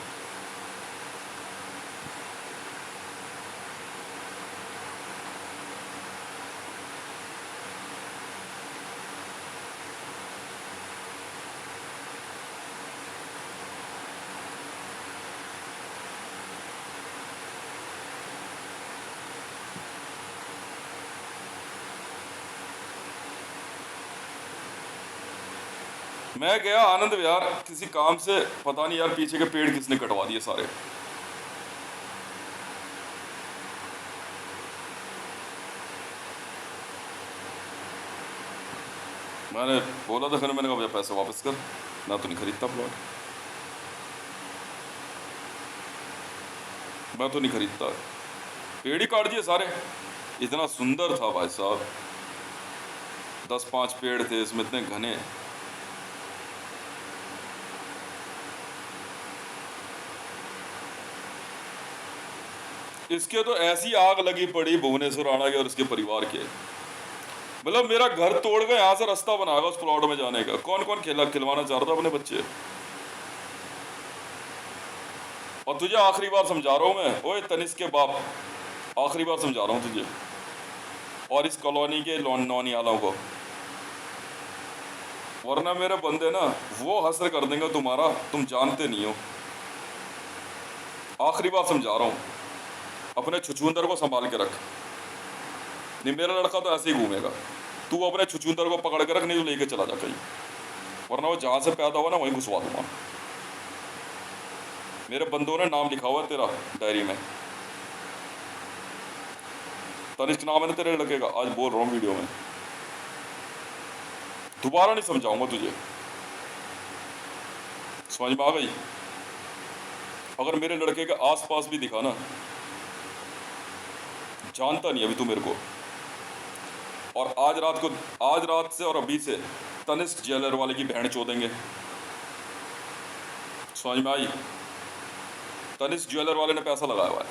मैं गया आनंद विहार किसी काम से, पता नहीं यार पीछे के पेड़ किसने कटवा दिए सारे। मैंने बोला था, फिर मैंने कहा भैया पैसे वापस कर, मैं तो नहीं खरीदता प्लॉट, मैं तो नहीं खरीदता। पेड़ ही काट दिए सारे। इतना सुंदर था भाई साहब, 10-5 पेड़ थे इसमें, इतने घने। इसके तो ऐसी आग लगी पड़ी भुवनेश्वर आना के और उसके परिवार के। मतलब मेरा घर तोड़ के यहाँ से रास्ता बनाएगा उस प्लॉट में जाने का। कौन कौन खिलवाना चाह रहा था अपने बच्चे। और तुझे आखिरी बार समझा रहा हूं मैं, ओए तनिष्क के बाप, आखिरी बार समझा रहा हूं तुझे और इस कॉलोनी के नौनियालों को, वरना मेरे बंदे ना वो हसर कर देंगे तुम्हारा, तुम जानते नहीं हो। आखिरी बार समझा रहा हूं, अपने छुछुंदर को संभाल के रख। नहीं मेरा लड़का तो ऐसे ही घूमेगा, तू अपने छुछुंदर को पकड़ के रख, नहीं तो लेके चला जा कहीं, वरना वो जहां से पैदा हुआ ना वहीं घुसवा दूंगा। मेरे बंदों ने नाम लिखा हुआ है तेरा डायरी में, तनिष्क नाम है ना तेरे लड़के का। आज बोल रहा हूँ वीडियो में, दोबारा नहीं समझाऊंगा तुझे, समझ में आ गई। अगर मेरे लड़के के आसपास भी दिखा ना, जानता नहीं अभी तू मेरे को, और आज रात से और अभी से तनिष्क ज्वेलर वाले की बहन चोदेंगे, समझ में आई। तनिष्क ज्वेलर वाले ने पैसा लगाया हुआ है।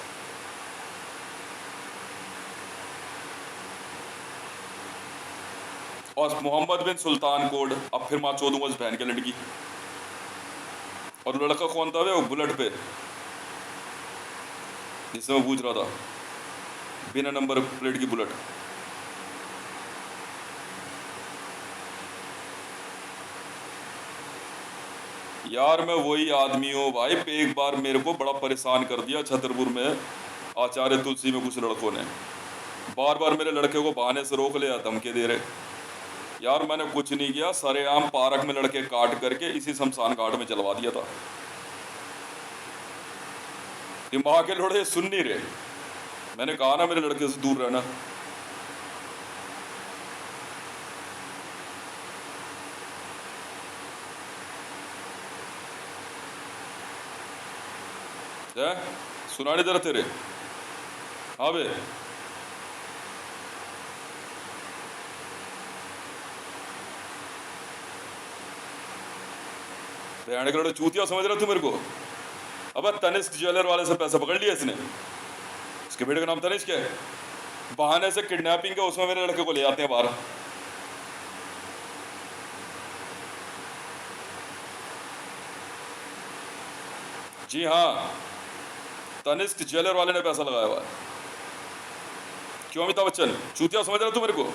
और मोहम्मद बिन सुल्तान कोड, अब फिर मां चोदूंगा उस बहन के लड़की। और लड़का कौन था वो बुलेट पे, जिससे मैं पूछ रहा था, बिना नंबर प्लेट की बुलेट। यार मैं वही आदमी हूँ भाई, एक बार मेरे को बड़ा परेशान कर दिया छतरपुर में आचार्य तुलसी में कुछ लड़कों ने, बार बार मेरे लड़के को बहाने से रोक लिया, धमके दे रहे। यार मैंने कुछ नहीं किया, सरेआम पार्क में लड़के काट करके इसी शमशान घाट में जलवा दिया था। दिमाग के लोड़े सुन नहीं रहे। मैंने कहा ना मेरे लड़के से दूर रहना। सुना नहीं जरा तेरे। हाँ बे, बहन के लोड़े चूतिया समझ रहा तू मेरे को। अब तनिष्क ज्वेलर वाले से पैसा पकड़ लिया इसने, इसके बेटे का नाम तनिष्क है, बहाने से किडनैपिंग का उसमें मेरे लड़के को ले आते हैं बाहर। जी हाँ, तनिष्क ज्वेलर वाले ने पैसा लगाया हुआ है। क्यों अमिताभ बच्चन चूतिया समझ रहा तू मेरे को।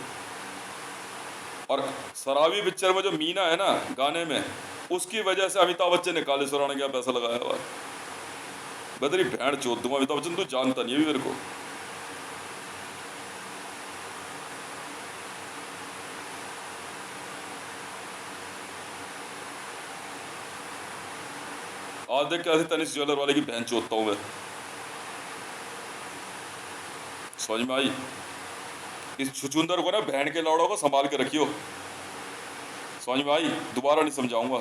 और सराबी पिक्चर में जो मीना है ना गाने में, उसकी वजह से अमिताभ बच्चन ने काले सुराने का पैसा लगाया हुआ है। मैं तेरी बहन चोद दूंगा अमिताभ बच्चन, तू जानता नहीं है मेरे को। आज देख कैसे तनिष्क ज्वेलर वाले की बहन चोदता हूँ मैं। समझ में आई? इस छुचुंदर को ना, बहन के लौड़ों को संभाल के रखियो। समझ में आई? दोबारा नहीं समझाऊंगा,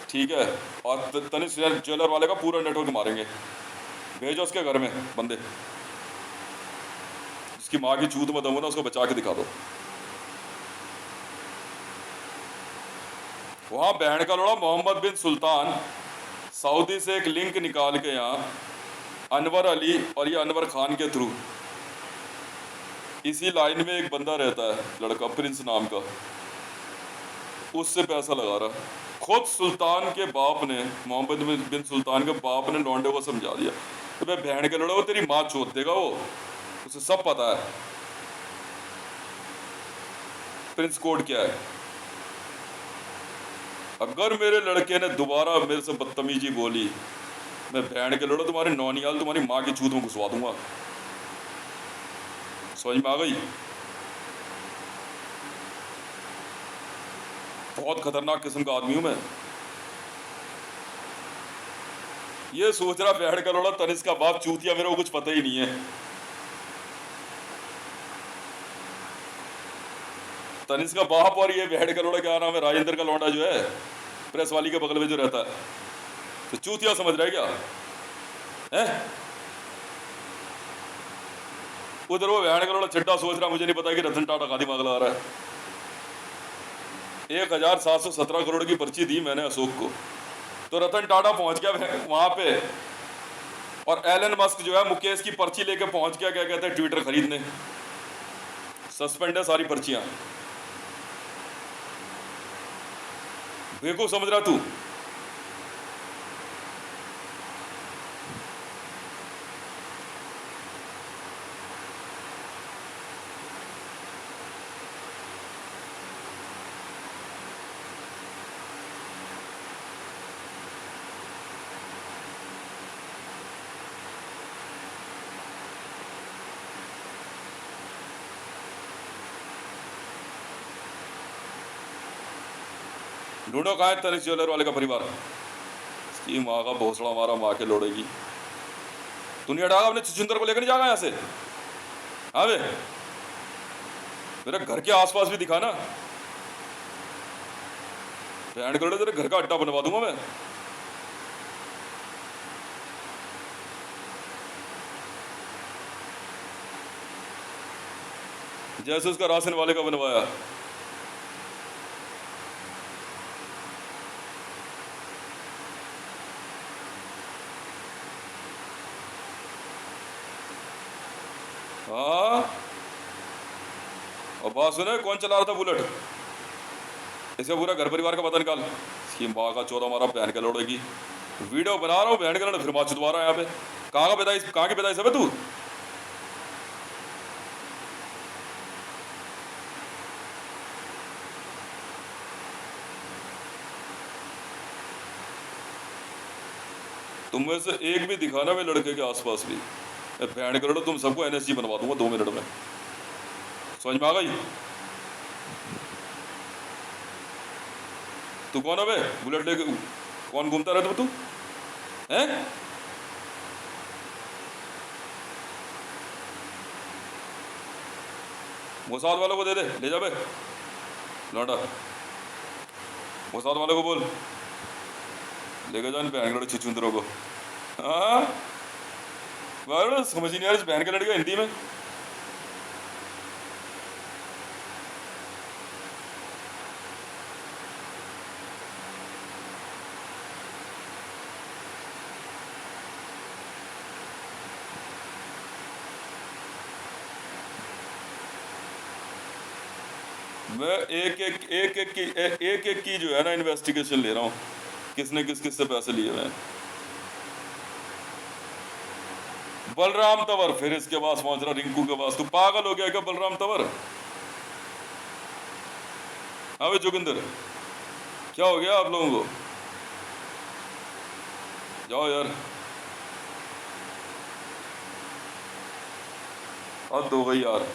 ठीक है? और तनिष्क ज्वेलर वाले का पूरा नेटवर्क मारेंगे। भेजो उसके घर में बंदे, जिसकी माँ की चूत में दम हो ना, उसको बचा के दिखा दो। वहां बहन का लौड़ा मोहम्मद बिन सुल्तान सऊदी से एक लिंक निकाल के यहाँ अनवर अली और ये अनवर खान के थ्रू, इसी लाइन में एक बंदा रहता है लड़का प्रिंस नाम का, उससे पैसा लगा रहा। खुद सुल्तान के बाप ने, मोहम्मद बिन सुल्तान के बाप ने लौंडे को समझा दिया तो मैं बहन के लड़ा, वो तेरी माँ चोद देगा, वो उसे सब पता है प्रिंस कोड क्या है। अगर मेरे लड़के ने दोबारा मेरे से बदतमीजी बोली, मैं बहन के लड़ो तुम्हारे नौनियाल तुम्हारी माँ की चूत में घुसवा दूंगा। समझ में आ गई? बहुत खतरनाक किस्म का आदमी हूं मैं। ये सोच रहा बहन का लड़ा तनिष्क का बाप चूतिया, मेरे को कुछ पता ही नहीं है। तनिष्क का बाप और ये बहन का लड़ा क्या नाम है, राजेंद्र का लौंडा जो है प्रेस वाली के बगल में जो रहता है, तो चूतिया समझ रहा है क्या है? उधर वो बहन का लौंडा छिट्टा सोच रहा मुझे नहीं पता कि रतन टाटा का दिमाग लगा रहा है। 1717 करोड़ की पर्ची दी मैंने अशोक को, तो रतन टाटा पहुंच गया वहां पे, और एलन मस्क जो है मुकेश की पर्ची लेके पहुंच गया, क्या कहते हैं, ट्विटर खरीदने। सस्पेंड है सारी पर्चियां। बेवकूफ समझ रहा तू? ढूंढो कहाँ है तनिष्क ज्वेलर वाले का परिवार। इसकी माँ का भोसड़ा मारा, माँ के लोड़ेगी। तू नहीं हटागा अपने छुछुंदर को लेकर, नहीं जाएगा यहाँ से? हाँ वे, मेरे घर के आसपास भी दिखा ना, बैंड करोड़े तेरे घर का अड्डा बनवा दूंगा मैं। जैसे उसका राशन वाले का बनवाया। हाँ, और बात सुने, कौन चला रहा था बुलेट? इसका पूरा घर परिवार का पता निकाल। इसकी माँ का चौदह मारा बहन के लौड़ेगी। वीडियो बना रहा हूँ बहन के लौड़े, फिर माँ चुदवा रहा है यहाँ पे। कहाँ का पिता, कहाँ की पिता सब है तू? तुम में से एक भी दिखाना मेरे लड़के के आसपास भी, मैं बहन के लौड़े तुम सबको एनएसजी बनवा दूंगा 2 मिनट में। समझ में आ गई? तू कौन है बे बुलेट लेके, कौन घूमता रहता तू हैं? मोसाद वालों को दे दे, ले जा बे लौटा। मोसाद वालों को बोल लेके जान बहन के लड़के छुछुंदरों को। हाँ, समझ ही नहीं आ रही बहन के लड़के हिंदी में। मैं एक एक की जो है ना इन्वेस्टिगेशन ले रहा हूँ, किसने किस से पैसे लिए हुए हैं। बलराम तंवर फिर इसके पास पहुंच रहा, रिंकू के पास। तू पागल हो गया क्या बलराम तंवर? हाँ जोगिंदर, क्या हो गया आप लोगों को? जाओ यार, हद हो गई यार।